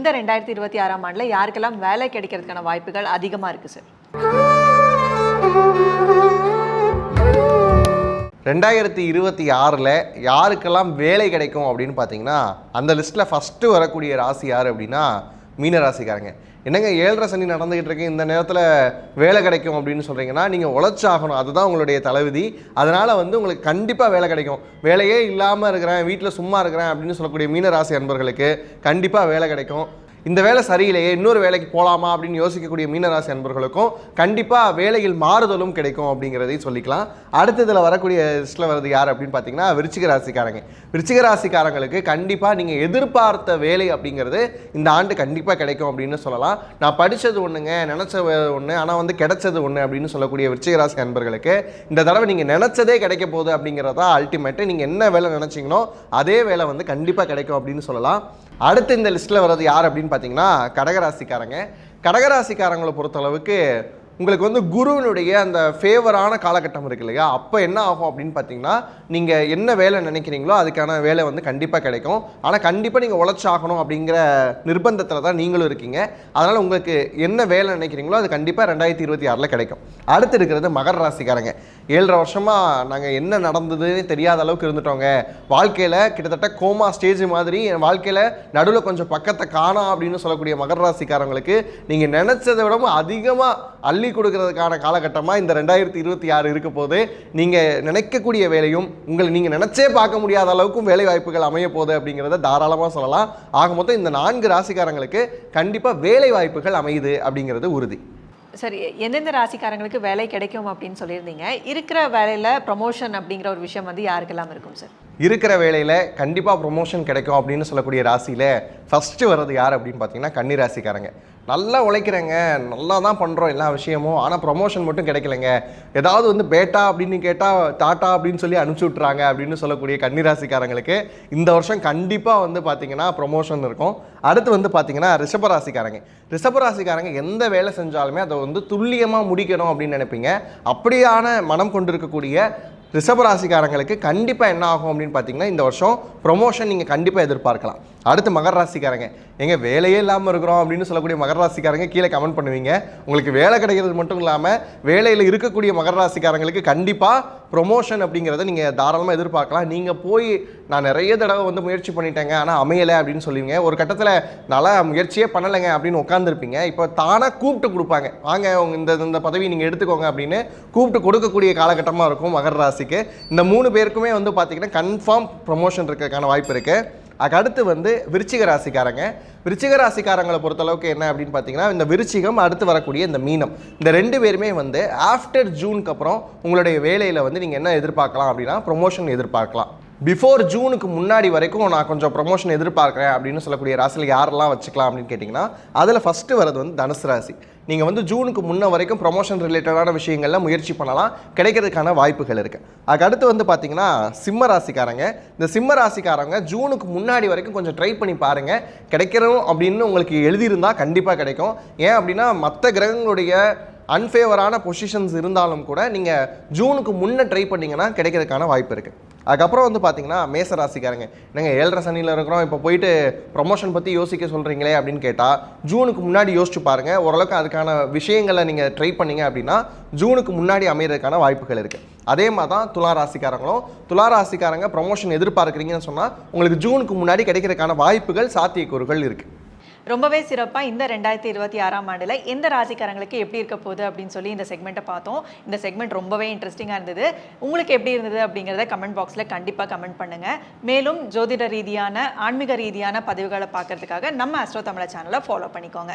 இந்த 2026ஆம் ஆண்டில் யாருக்கெல்லாம் வேலை கிடைக்கிறதுக்கான வாய்ப்புகள் அதிகமாக இருக்குது சார்? 2026 யாருக்கெல்லாம் வேலை கிடைக்கும் அப்படின்னு பார்த்தீங்கன்னா, அந்த லிஸ்ட்டில் ஃபஸ்ட்டு வரக்கூடிய ராசி யார் அப்படின்னா மீன ராசிக்காரங்க. என்னங்க 7.5 சனி நடந்துகிட்டு இருக்கு, இந்த நேரத்தில் வேலை கிடைக்கும் அப்படின்னு சொல்கிறீங்கன்னா, நீங்கள் உழைச்சாகணும். அதுதான் உங்களுடைய தலைவிதி. அதனால் உங்களுக்கு கண்டிப்பாக வேலை கிடைக்கும். வேலையே இல்லாமல் இருக்கிறேன், வீட்டில் சும்மா இருக்கிறேன் அப்படின்னு சொல்லக்கூடிய மீனராசி அன்பர்களுக்கு கண்டிப்பாக வேலை கிடைக்கும். இந்த வேலை சரியில்லையே, இன்னொரு வேலைக்கு போகலாமா அப்படின்னு யோசிக்கக்கூடிய மீனராசி அன்பர்களுக்கும் கண்டிப்பாக வேலையில் மாறுதலும் கிடைக்கும் அப்படிங்கிறதையும் சொல்லிக்கலாம். அடுத்ததில் வரக்கூடிய லிஸ்ட்டில் வருது யார் அப்படின்னு பார்த்தீங்கன்னா விருச்சிக ராசிக்காரங்க. விருச்சிக ராசிக்காரங்களுக்கு கண்டிப்பாக நீங்கள் எதிர்பார்த்த வேலை அப்படிங்கிறது இந்த ஆண்டு கண்டிப்பாக கிடைக்கும் அப்படின்னு சொல்லலாம். நான் படித்தது ஒன்றுங்க, நினச்ச ஒன்று, ஆனால் கிடைச்சது ஒன்று அப்படின்னு சொல்லக்கூடிய விருச்சிக ராசி அன்பர்களுக்கு இந்த தடவை நீங்கள் நினச்சதே கிடைக்க போகுது அப்படிங்கிறதா அல்டிமேட்டு. நீங்கள் என்ன வேலை நினச்சிங்களோ அதே வேலை கண்டிப்பாக கிடைக்கும் அப்படின்னு சொல்லலாம். அடுத்து இந்த லிஸ்ட்டில் வர்றது யார் அப்படின்னு பார்த்தீங்கன்னா கடகராசிக்காரங்க. கடகராசிக்காரங்களை பொறுத்தளவுக்கு உங்களுக்கு குருவினுடைய அந்த ஃபேவரான காலகட்டம் இருக்கு இல்லையா, அப்போ என்ன ஆகும் அப்படின்னு பார்த்தீங்கன்னா, நீங்கள் என்ன வேலை நினைக்கிறீங்களோ அதுக்கான வேலை கண்டிப்பாக கிடைக்கும். ஆனால் கண்டிப்பாக நீங்கள் உழைச்சாகணும் அப்படிங்கிற நிர்பந்தத்தில் தான் நீங்களும் இருக்கீங்க. அதனால் உங்களுக்கு என்ன வேலை நினைக்கிறீங்களோ அது கண்டிப்பாக 2026 கிடைக்கும். அடுத்து இருக்கிறது மகர ராசிக்காரங்க. 7.5 வருஷமாக நாங்கள் என்ன நடந்ததுன்னு தெரியாத அளவுக்கு இருந்துட்டோங்க. வாழ்க்கையில் கிட்டத்தட்ட கோமா ஸ்டேஜ் மாதிரி என் வாழ்க்கையில் நடுவில் கொஞ்சம் பக்கத்தை காணோம் அப்படின்னு சொல்லக்கூடிய மகர ராசிக்காரங்களுக்கு நீங்கள் நினச்சதை விடவும் அதிகமாக அள்ளி கொடுக்கறதுக்கான காலகட்டமாக இந்த 2026 இருக்க போது. நீங்கள் நினைக்கக்கூடிய வேலையும் நீங்கள் நினைச்சே பார்க்க முடியாத அளவுக்கும் வேலை வாய்ப்புகள் அமைய போகுது அப்படிங்கிறத தாராளமாக சொல்லலாம். ஆக மொத்தம் இந்த 4 ராசிக்காரங்களுக்கு கண்டிப்பாக வேலை வாய்ப்புகள் அமையுது அப்படிங்கிறது உறுதி. சரி, எந்தெந்த ராசிக்காரங்களுக்கு வேலை கிடைக்கும் அப்படின்னு சொல்லியிருந்தீங்க. இருக்கிற வேலையில் ப்ரமோஷன் அப்படிங்கிற ஒரு விஷயம் யாருக்கெல்லாம் இருக்கும் சார்? இருக்கிற வேலையில் கண்டிப்பாக ப்ரொமோஷன் கிடைக்கும் அப்படின்னு சொல்லக்கூடிய ராசியில் ஃபஸ்ட்டு வர்றது யார் அப்படின்னு பார்த்தீங்கன்னா கன்னி ராசிக்காரங்க. நல்லா உழைக்கிறேங்க, நல்லா தான் பண்ணுறோம் எல்லா விஷயமும், ஆனால் ப்ரொமோஷன் மட்டும் கிடைக்கலைங்க. ஏதாவது பேட்டா அப்படின்னு கேட்டால் டாட்டா அப்படின்னு சொல்லி அனுப்பிச்சி விட்றாங்க அப்படின்னு சொல்லக்கூடிய கன்னிராசிக்காரங்களுக்கு இந்த வருஷம் கண்டிப்பாக பார்த்தீங்கன்னா ப்ரொமோஷன் இருக்கும். அடுத்து பார்த்தீங்கன்னா ரிஷபராசிக்காரங்க. ரிஷபராசிக்காரங்க எந்த வேலை செஞ்சாலுமே அதை துல்லியமாக முடிக்கணும் அப்படின்னு நினைப்பீங்க. அப்படியான மனம் கொண்டிருக்கக்கூடிய ரிஷபராசிக்காரங்களுக்கு கண்டிப்பாக என்ன ஆகும் அப்படின்னு பார்த்தீங்கன்னா இந்த வருஷம் ப்ரொமோஷன் நீங்கள் கண்டிப்பாக எதிர்பார்க்கலாம். அடுத்து மகர ராசிக்காரங்க. எங்கள் வேலையே இல்லாமல் இருக்கிறோம் அப்படின்னு சொல்லக்கூடிய மகர ராசிக்காரங்க கீழே கமெண்ட் பண்ணுவீங்க. உங்களுக்கு வேலை கிடைக்கிறது மட்டும் இல்லாமல் வேலையில் இருக்கக்கூடிய மகர ராசிக்காரங்களுக்கு கண்டிப்பாக ப்ரொமோஷன் அப்படிங்கிறத நீங்கள் தாராளமாக எதிர்பார்க்கலாம். நீங்கள் போய் நான் நிறைய தடவை முயற்சி பண்ணிட்டேங்க ஆனால் அமையலை அப்படின்னு சொல்லுவீங்க. ஒரு கட்டத்தில் நல்லா முயற்சியே பண்ணலைங்க அப்படின்னு உட்காந்துருப்பீங்க. இப்போ தானாக கூப்பிட்டு கொடுப்பாங்க, வாங்க இந்த பதவி நீங்கள் எடுத்துக்கோங்க அப்படின்னு கூப்பிட்டு கொடுக்கக்கூடிய காலகட்டமாக இருக்கும் மகர ராசிக்கு. இந்த 3 பேருக்குமே பார்த்தீங்கன்னா கன்ஃபார்ம் ப்ரொமோஷன் இருக்கிறதுக்கான வாய்ப்பு இருக்குது. அதுக்கு விருச்சிக ராசிக்காரங்க. விருச்சிக ராசிக்காரங்களை பொறுத்தளவுக்கு என்ன அப்படின்னு பார்த்தீங்கன்னா இந்த விருச்சிகம், அடுத்து வரக்கூடிய இந்த மீனம், இந்த 2 பேருமே ஆஃப்டர் ஜூனுக்கு அப்புறம் உங்களுடைய வேலையில் நீங்கள் என்ன எதிர்பார்க்கலாம் அப்படின்னா ப்ரொமோஷன் எதிர்பார்க்கலாம். பிஃபோர் ஜூனுக்கு முன்னாடி வரைக்கும் நான் கொஞ்சம் ப்ரொமோஷன் எதிர்பார்க்குறேன் அப்படின்னு சொல்லக்கூடிய ராசியில் யாரெல்லாம் வச்சுக்கலாம் அப்படின்னு கேட்டிங்கன்னா அதில் ஃபஸ்ட்டு வரது தனுசு ராசி. நீங்கள் ஜூனுக்கு முன்ன வரைக்கும் ப்ரொமோஷன் ரிலேட்டடான விஷயங்கள்லாம் முயற்சி பண்ணலாம், கிடைக்கிறதுக்கான வாய்ப்புகள் இருக்குது. அதுக்கடுத்து பார்த்தீங்கன்னா சிம்ம ராசிக்காரங்க. இந்த சிம்ம ராசிக்காரங்க ஜூனுக்கு முன்னாடி வரைக்கும் கொஞ்சம் ட்ரை பண்ணி பாருங்கள். கிடைக்கிறோம் அப்படின்னு உங்களுக்கு எழுதியிருந்தால் கண்டிப்பாக கிடைக்கும். ஏன் அப்படின்னா மற்ற கிரகங்களுடைய அன்ஃபேவரான பொசிஷன்ஸ் இருந்தாலும் கூட நீங்கள் ஜூனுக்கு முன்னே ட்ரை பண்ணிங்கன்னா கிடைக்கிறதுக்கான வாய்ப்பு இருக்குது. அதுக்கப்புறம் பார்த்தீங்கன்னா மேச ராசிக்காரங்க. நாங்கள் 7.5 சனியில் இருக்கிறோம், இப்போ போயிட்டு ப்ரொமோஷன் பற்றி யோசிக்க சொல்கிறீங்களே அப்படின்னு கேட்டால் ஜூனுக்கு முன்னாடி யோசிச்சு பாருங்கள். ஓரளவுக்கு அதுக்கான விஷயங்களை நீங்கள் ட்ரை பண்ணிங்க அப்படின்னா ஜூனுக்கு முன்னாடி அமைகிறதுக்கான வாய்ப்புகள் இருக்குது. அதே மாதிரி தான் துலா ராசிக்காரங்களும். துலா ராசிக்காரங்க ப்ரொமோஷன் எதிர்பார்க்குறீங்கன்னு சொன்னால் உங்களுக்கு ஜூனுக்கு முன்னாடி கிடைக்கிறதுக்கான வாய்ப்புகள், சாத்தியக்கூறுகள் இருக்குது. ரொம்பவே சிறப்பாக இந்த 2026ஆம் ஆண்டில் எந்த ராசிக்காரங்களுக்கு எப்படி இருக்க போகுது அப்படின்னு சொல்லி இந்த செக்மெண்ட்டை பார்த்தோம். இந்த செக்மெண்ட் ரொம்பவே இன்ட்ரெஸ்டிங்காக இருந்தது. உங்களுக்கு எப்படி இருந்தது அப்படிங்கிறத கமெண்ட் பாக்ஸில் கண்டிப்பாக கமெண்ட் பண்ணுங்கள். மேலும் ஜோதிட ரீதியான, ஆன்மீக ரீதியான பதிவுகளை பார்க்கறதுக்காக நம்ம ஆஸ்ட்ரோ தமிழ் சேனலை ஃபாலோ பண்ணிக்கோங்க.